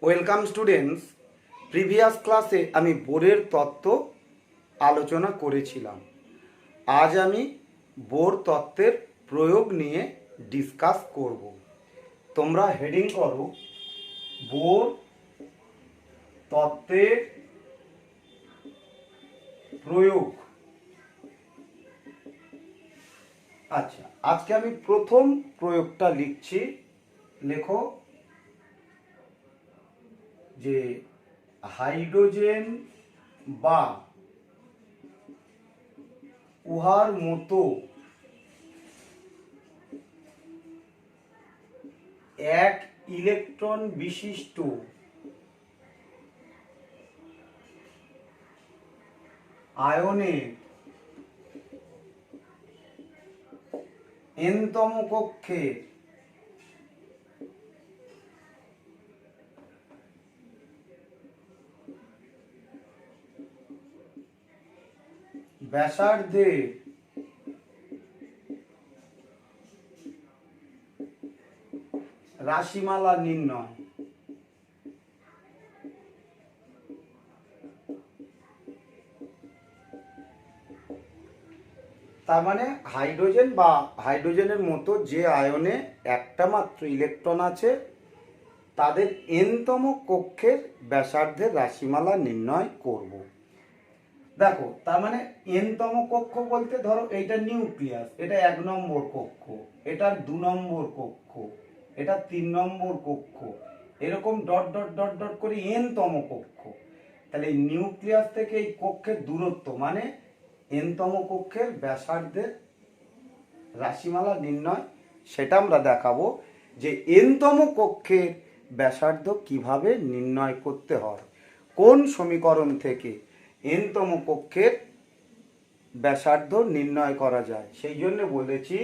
Welcome students. Previous ক্লাসে আমি বোরের তত্ত্ব আলোচনা করেছিলাম। আজ আমি বোর তত্ত্বের প্রয়োগ নিয়ে ডিসকাস করব। তোমরা হেডিং করো বোর তত্ত্বের প্রয়োগ। আচ্ছা, আজকে আমি প্রথম প্রয়োগটা লিখছি। লেখো যে হাইড্রোজেন বা উহার মতো এক ইলেকট্রন বিশিষ্ট আয়নের এনতম কক্ষের ব্যাসার্ধের রাশিমালা নির্ণয়। তার মানে হাইড্রোজেনের মতো যে আয়নে একটা মাত্র ইলেকট্রন আছে তাদের এনতম কক্ষের ব্যাসার্ধের রাশিমালা নির্ণয় করব। দেখো, তার মানে এনতম কক্ষ বলতে ধরো এইটা নিউক্লিয়াস, এটা 1 নম্বর কক্ষ, এটা 2 নম্বর কক্ষ, এটা 3 নম্বর কক্ষ, এরকম ডট ডট ডট ডট করে এনতম কক্ষ। তাহলে এই নিউক্লিয়াস থেকে এই কক্ষের দূরত্ব মানে এনতম কক্ষের ব্যাসার্ধের রাশিমালা নির্ণয়, সেটা আমরা দেখাবো যে এনতম কক্ষের ব্যাসার্ধ কিভাবে নির্ণয় করতে হয়, কোন সমীকরণ থেকে এনতম কক্ষের ব্যাসার্ধ নির্ণয় করা যায়। সেই জন্য বলেছি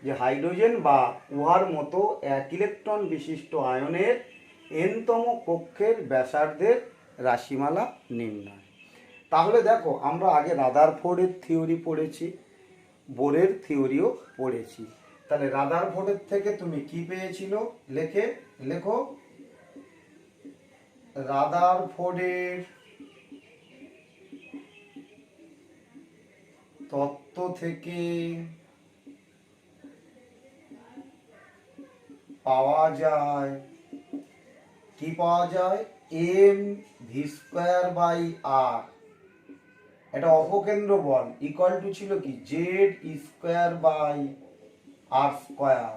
যে হাইড্রোজেন বা উহার মতো এক ইলেকট্রন বিশিষ্ট আয়নের এনতম কক্ষের ব্যাসার্ধের রাশিমালা নির্ণয়। তাহলে দেখো, আমরা আগে রাদারফোর্ডের থিওরি পড়েছি, বোরের থিওরিও পড়েছি। তাহলে রাদারফোর্ডের থেকে তুমি কি পেয়েছিল? লেখো রাদারফোর্ডের তত্ত্ব থেকে পাওয়া যায়, কি পাওয়া যায়? M V square by R. এটা অপকেন্দ্র বল ইকুয়াল টু ছিল কি Z square by R square.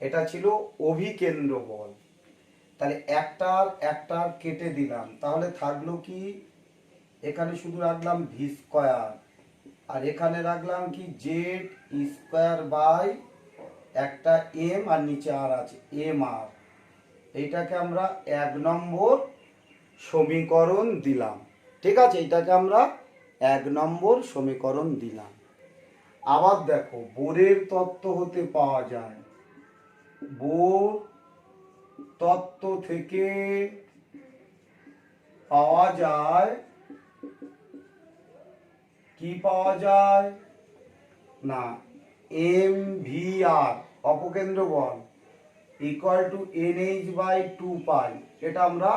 এটা ছিল অভিকেন্দ্র বল। তাহলে একটার কেটে দিলাম, তাহলে থাকলো কি? এখানে শুধু রাখলাম ভি স্কোয়ার, আর এখানে রাখলাম কি জেড স্কোয়ার বাই একটা এম, আর নিচে আর আছে এম আর। এইটাকে আমরা 1 নম্বর সমীকরণ দিলাম। ঠিক আছে, এইটাকে আমরা 1 নম্বর সমীকরণ দিলাম। আবার দেখো, বোরের তত্ত্ব হতে পাওয়া যায়, বোর তত্ত্ব থেকে পাওয়া যায়, কি পাওয়া যায় না, এম ভি আর অপকেন্দ্র বল equal to NH by 2 pi. এটা আমরা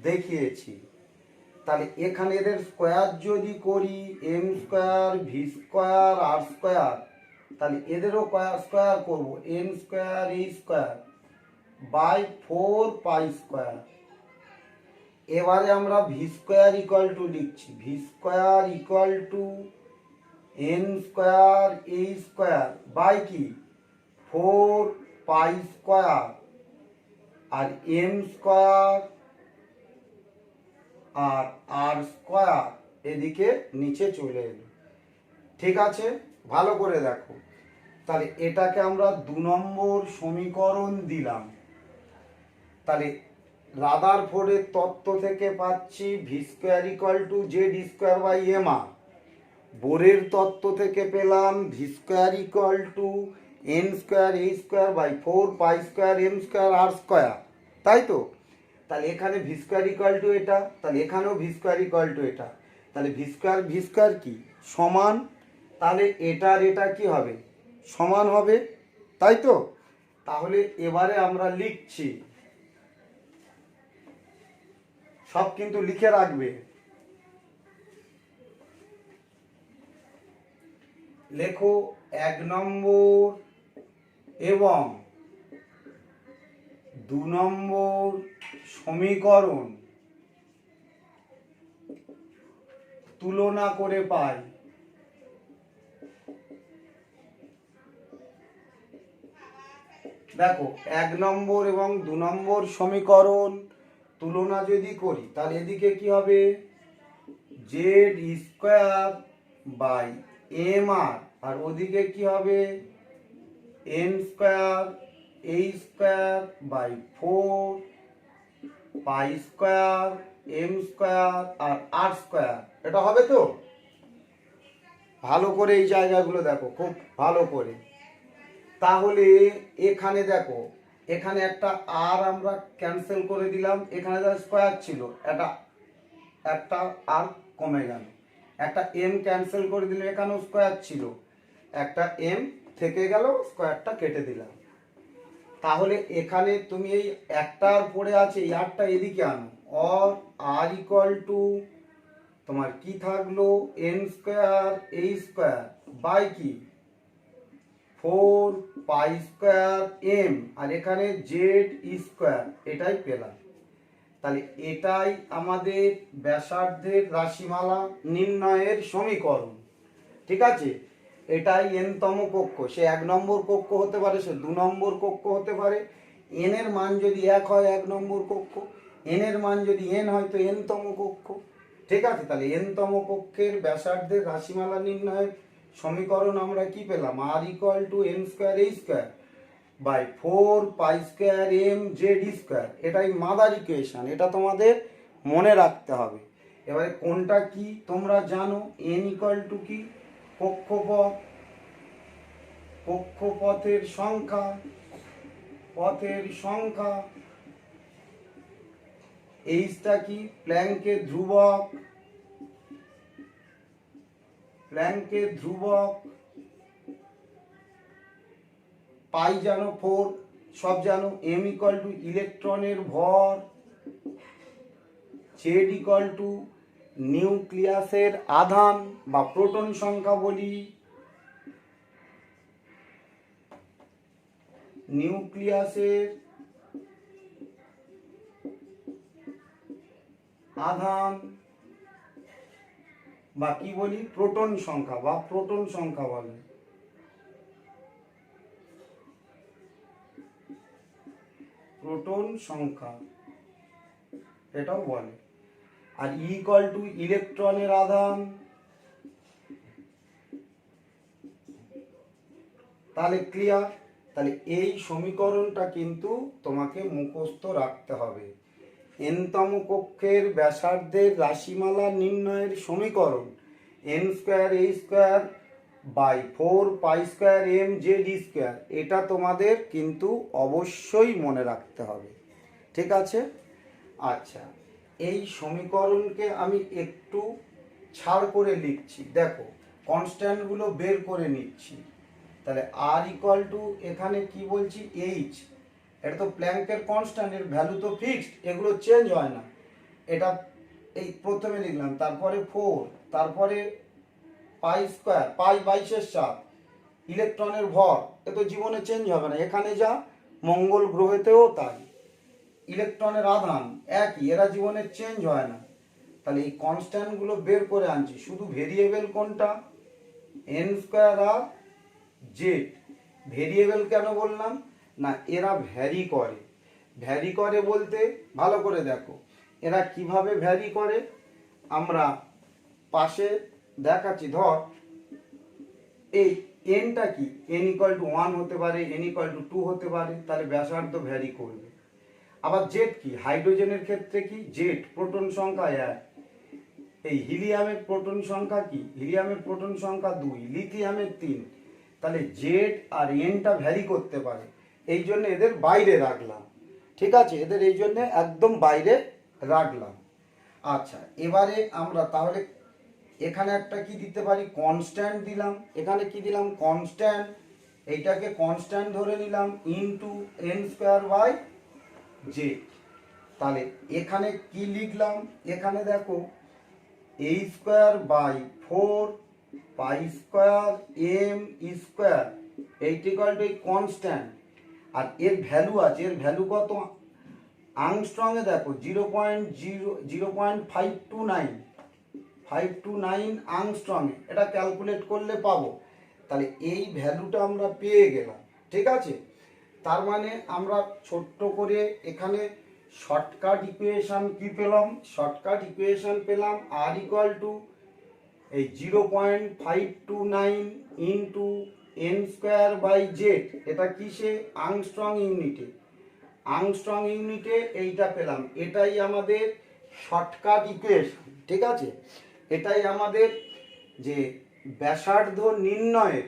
দেখিয়েছি। তাহলে এখানে এদের স্কোয়ার যদি করি, M square V square R square, তাহলে এদেরও স্কোয়ার করব, M square H square by 4 pi square. এবারে আমরা ভি স্কোয়ার ইকুয়াল টু লিখছি, V square equal to N square H square by কি 4 পাই স্কোয়ার, আর এম স্কোয়ার আর R square এদিকে নিচে চলে এলো। ঠিক আছে, ভালো করে দেখো। তাহলে এটাকে আমরা 2 নম্বর সমীকরণ দিলাম। তাহলে রাদারফোর্ডের তত্ত্ব থেকে পাচ্ছি V square equal to Z square by M R. বোরের তত্ত্ব থেকে পেলাম V square equal to N square H square by 4 pi square M square R square, তাই তো? তাহলে এখানে ভি স্কোয়ার ইকুয়াল টু এটা, তাহলে এখানেও ভি স্কোয়ার ইকুয়াল টু এটা। তাহলে ভি স্কোয়ার কি সমান, তাহলে এটার এটা কি হবে? সমান হবে, তাই তো? তাহলে এবারে আমরা লিখছি সব কিন্তু লিখে রাখবে। লেখো 1 নম্বর এবং 2 নম্বর সমীকরণ তুলনা করে পাই। দেখো 1 নম্বর এবং 2 নম্বর সমীকরণ তুলনা যদি করি তাহলে এদিকে কি হবে, Z square by M R ওদিকে কি হবে, N square A square by 4 pi square M square আর আর স্কোয়ার। এটা হবে তো? ভালো করে এই জায়গাগুলো দেখো খুব ভালো করে। তাহলে এখানে দেখো, এখানে একটা আর আমরা ক্যান্সেল করে দিলাম, এখানে যা স্কোয়ার ছিল একটা আর কমে গেল, একটা এম ক্যান্সেল করে দিলাম, এখানেও স্কোয়ার ছিল, একটা এম থেকে গেল, স্কোয়ারটা কেটে দিলাম। তাহলে এখানে তুমি এই একটা আর পড়ে আছে, এই আরটা এদিকে আনো, অর আর ইকুয়াল টু তোমার কি থাকলো, N square A square by কি 4 পাই স্কোয়ার এম আর এখানে জেড স্কোয়ার, এটাই পেলাম। তাহলে এটাই আমাদের ব্যাসার্ধের রাশিমালা নির্ণয়ের সমীকরণ। ঠিক আছে, এটাই এনতম কক্ষ। সে 1 নম্বর কক্ষ হতে পারে, সে 2 নম্বর কক্ষ হতে পারে। এন এর মান যদি 1 হয় 1 নম্বর কক্ষ, এন এর মান যদি এন হয় তো এনতম কক্ষ। ঠিক আছে, তাহলে এনতম কক্ষের ব্যাসার্ধের রাশিমালা নির্ণয়ের সমীকরণ আমরা কি পেলাম, R equal to N square A square by 4 pi square M Z square. এটাই মাদার ইকুয়েশন, এটা তোমাদের মনে রাখতে হবে। এবারে কোনটা কি তোমরা জানো, এন ইকুয়াল টু কি, কক্ষপথ, কক্ষপথের সংখ্যা, পথের সংখ্যা। এইচটা কি, প্ল্যাঙ্কের ধ্রুবক, প্ল্যাঙ্কের ধ্রুবক। পাই জানো 4, সব জানো। এম ইকুয়াল টু ইলেকট্রনের ভর, জেড ইকুয়াল টু নিউক্লিয়াসের আধান বা প্রোটন সংখ্যা বলি, নিউক্লিয়াসের আধান বা কি বলি, প্রোটন সংখ্যা বা প্রোটন সংখ্যা বলে। প্রোটন সংখ্যা এটাও বলে। আর ইকুয়াল টু ইলেকট্রনের আধান। তাহলে ক্লিয়ার? তাহলে এই সমীকরণটা কিন্তু তোমাকে মুখস্থ রাখতে হবে। এনতম কক্ষের ব্যাসার্ধের রাশিমালা নির্ণয়ের সমীকরণ N square A square by 4 pi square M Z square, এটা তোমাদের কিন্তু অবশ্যই মনে রাখতে হবে। ঠিক আছে? আচ্ছা, এই সমীকরণকে আমি একটু ছাড় করে লিখছি। দেখো কনস্ট্যান্টগুলো বের করে নিচ্ছি। তাহলে আর ইকুয়াল টু এখানে কি বলছি, এইচ, এটা তো প্ল্যাঙ্কের কনস্ট্যান্ট, এর ভ্যালু তো ফিক্সড, এগুলো চেঞ্জ হয় না। এটা এই প্রথমে লিখলাম, তারপরে 4, তারপরে পাই স্কোয়ার, পাই 22/7, ইলেকট্রনের ভর, এ তো জীবনে চেঞ্জ হবে না, এখানে যা মঙ্গল গ্রহেতেও তাই। ইলেকট্রনের আধান একই, এরা জীবনে চেঞ্জ হয় না। তাহলে এই কনস্ট্যান্টগুলো বের করে আনছি। শুধু ভেরিয়েবল কোনটা, এন স্কোয়ার আর জেড। ভেরিয়েবল কেন বললাম না, এরা ভ্যারি করে। ভ্যারি করে বলতে ভালো করে দেখো এরা কিভাবে ভ্যারি করে, আমরা পাশে দেখাচ্ছি। ধর এই এনটা কি, এন ইকুয়াল টু 1 হতে পারে, এন ইকুয়াল টু 2 হতে পারে, তাহলে ব্যাসার্ধ ভ্যারি করবে। আবার জেড কি, হাইড্রোজেনের ক্ষেত্রে কি, জেড প্রোটন সংখ্যা 1। এই হিলিয়ামের প্রোটন সংখ্যা কি, হিলিয়ামের প্রোটন সংখ্যা 2, লিথিয়ামের 3। তাহলে জেড আর এনটা ভ্যারি করতে পারে, এই জন্য এদের বাইরে রাখলাম। ঠিক আছে, এদের এই জন্য একদম বাইরে রাখলাম। আচ্ছা, এবারে আমরা তাহলে এখানে একটা কি দিতে পারি, কনস্ট্যান্ট দিলাম। এখানে কি দিলাম, কনস্ট্যান্ট। এইটাকে কনস্ট্যান্ট ধরে নিলাম into N square by Z. তাহলে এখানে কি লিখলাম, এখানে দেখো a square by 4 pi square M square H equal to এই কনস্ট্যান্ট, আর এর ভ্যালু আছে, এর ভ্যালু কত আংস্ট্রংয়ে দেখো 0.529 আংস্ট্রংয়ে, এটা ক্যালকুলেট করলে পাবো। তাহলে এই ভ্যালুটা আমরা পেয়ে গেলাম, ঠিক আছে। তার মানে আমরা ছোট্ট করে এখানে শর্টকাট ইকুয়েশন কি পেলাম, শর্টকাট ইকুয়েশন পেলাম আর ইকুয়াল টু এই 0.529 into N square by Z, এটা কিসে আংস্ট্রং ইউনিটে, আংস্ট্রং ইউনিটে এইটা পেলাম, এটাই আমাদের শর্টকাট ইকুয়েশন, ঠিক আছে। এটাই আমাদের যে ব্যাসার্ধ নির্ণয়ের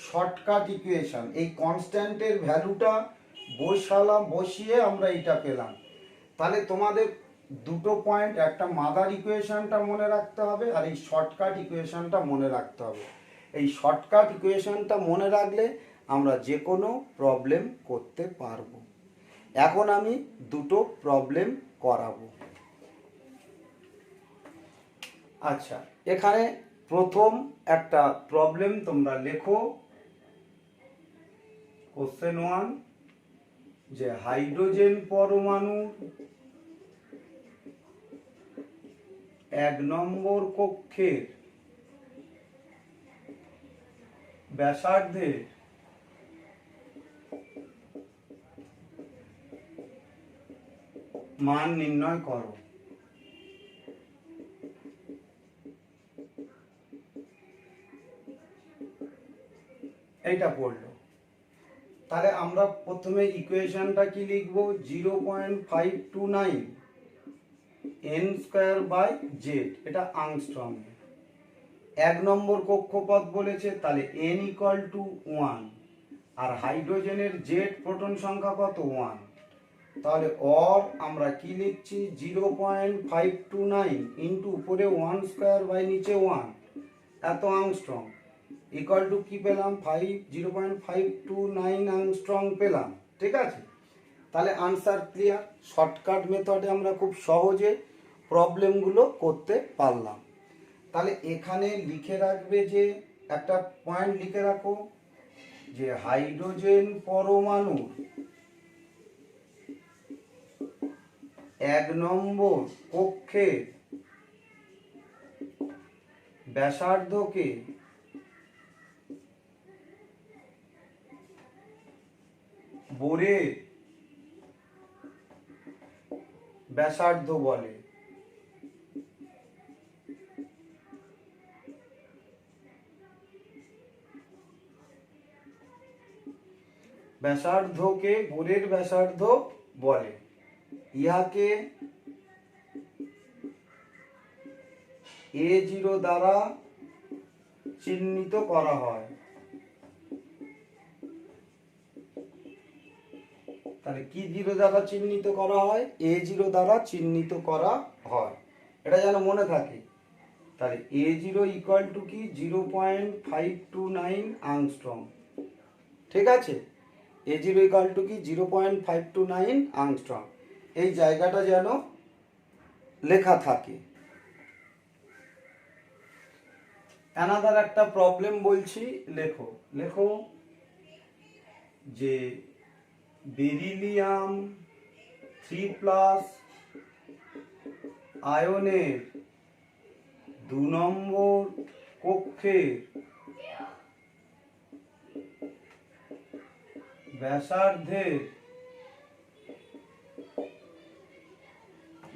শর্টকাট ইকুয়েশন। এই কনস্ট্যান্টের ভ্যালুটা বসিয়ে আমরা এটা পেলাম। তাহলে তোমাদের দুটো পয়েন্ট, একটা মাদার ইকুয়েশনটা মনে রাখতে হবে আর এই শর্টকাট ইকুয়েশনটা মনে রাখতে হবে। এই শর্টকাট ইকুয়েশনটা মনে রাখলে আমরা যে কোনো প্রবলেম করতে পারবো। এখন আমি দুটো প্রবলেম করাবো। আচ্ছা, এখানে প্রথম একটা প্রবলেম তোমরা লেখো, কোশ্চেন 1, যে হাইড্রোজেন পরমাণু 1 নম্বর কক্ষের ব্যাসার্ধের মান নির্ণয় করো। এইটা পড়লো। তাহলে আমরা প্রথমে ইকুয়েশনটা কি লিখবো, 0.529 এন স্কোয়ার বাই জেড, এটা আংস্ট্রং। 1 নম্বর কক্ষপথ বলেছে, তাহলে এন ইকুয়াল টু 1, আর হাইড্রোজেনের জেড প্রোটন সংখ্যা কত 1, তাহলে অর আমরা কি লিখছি 0.529 ইন্টু উপরে 1 স্কোয়ার বাই নিচে 1, এত আংস্ট্রং ইকুয়াল টু কি পেলাম 0.529 আংস্ট্রং পেলাম, ঠিক আছে। তাহলে আনসার ক্লিয়ার। শর্টকাট মেথডে আমরা খুব সহজে প্রবলেমগুলো করতে পারলাম। তাহলে এখানে লিখে রাখবে, যে একটা পয়েন্ট লিখে রাখো, যে হাইড্রোজেন পরমাণু 1 নম্বর কক্ষের ব্যাসার্ধকে বোরের ব্যাসার্ধ বলে। ব্যাসার্ধকে বোরের ব্যাসার্ধ বলে। ইহাকে A0 দ্বারা চিহ্নিত করা হয়। তাহলে কি 0 দ্বারা চিহ্নিত করা হয়, A0 দ্বারা চিহ্নিত করা হয়, এটা যেন মনে থাকে। তাহলে A0 ইকুয়াল টু কি 0.529 আংস্ট্রং, ঠিক আছে। A0 ইকুয়াল টু কি 0.529 আংস্ট্রং, এই জায়গাটা যেন লেখা থাকে। অ্যানাদার একটা প্রবলেম বলছি, লেখো লেখো, যে বেরিলিয়াম 3+ আয়নের 2 নম্বর কক্ষের ব্যাসার্ধের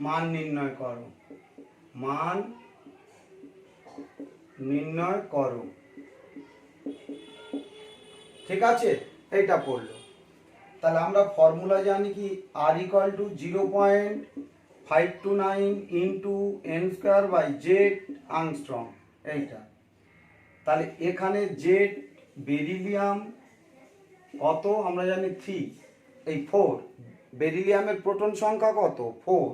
মান নির্ণয় করো, মান নির্ণয় করো, ঠিক আছে। এইটা পড়লো। তাহলে আমরা ফর্মুলা জানি কি, R equal to 0.529 into N square by Z angstrom, এইটা। তাহলে এখানে জেড বেরিলিয়াম কত আমরা জানি 3, এই 4, বেরিলিয়ামের প্রোটন সংখ্যা কত 4,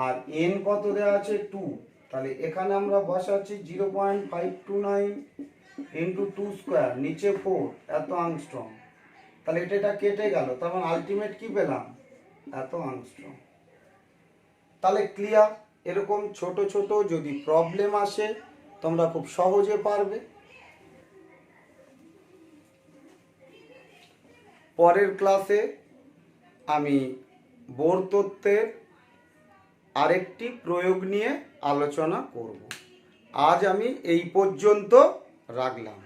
আর এন কত দেওয়া আছে 2, তাহলে এখানে আমরা বসাচ্ছি 0.529 ইন্টু 2 স্কোয়ার নিচে 4, এত আংস্ট্রং। তাহলে এটা কেটে গেল, তখন আলটিমেট কি পেলাম, এত আংস্ট্রং। তাহলে ক্লিয়ার। এরকম ছোট ছোট যদি প্রবলেম আসে তোমরা খুব সহজে পারবে। পরের ক্লাসে আমি বোর তত্ত্বের আরেকটি প্রয়োগ নিয়ে আলোচনা করব। আজ আমি এই পর্যন্ত রাখলাম।